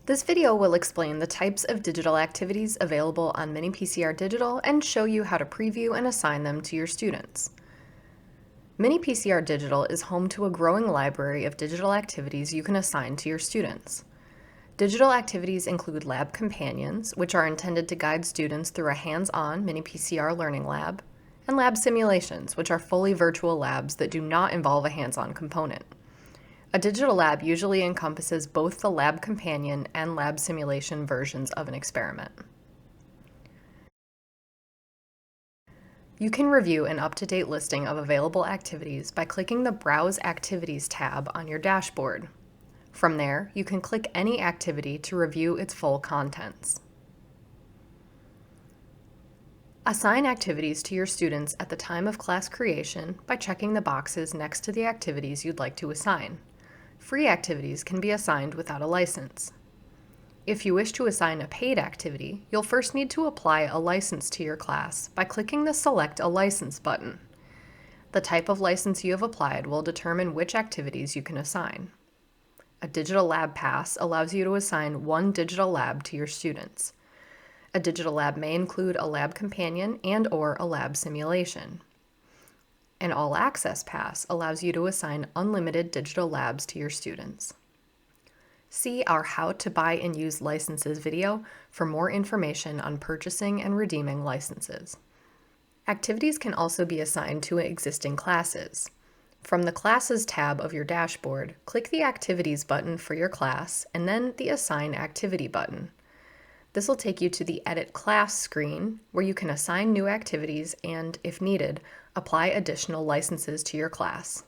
This video will explain the types of digital activities available on miniPCR Digital and show you how to preview and assign them to your students. miniPCR Digital is home to a growing library of digital activities you can assign to your students. Digital activities include lab companions, which are intended to guide students through a hands-on miniPCR learning lab, and lab simulations, which are fully virtual labs that do not involve a hands-on component. A digital lab usually encompasses both the lab companion and lab simulation versions of an experiment. You can review an up-to-date listing of available activities by clicking the Browse Activities tab on your dashboard. From there, you can click any activity to review its full contents. Assign activities to your students at the time of class creation by checking the boxes next to the activities you'd like to assign. Free activities can be assigned without a license. If you wish to assign a paid activity, you'll first need to apply a license to your class by clicking the Select a License button. The type of license you have applied will determine which activities you can assign. A digital lab pass allows you to assign one digital lab to your students. A digital lab may include a lab companion and/or a lab simulation. An all-access pass allows you to assign unlimited digital labs to your students. See our How to Buy and Use Licenses video for more information on purchasing and redeeming licenses. Activities can also be assigned to existing classes. From the Classes tab of your dashboard, click the Activities button for your class and then the Assign Activity button. This will take you to the Edit Class screen, where you can assign new activities and, if needed, apply additional licenses to your class.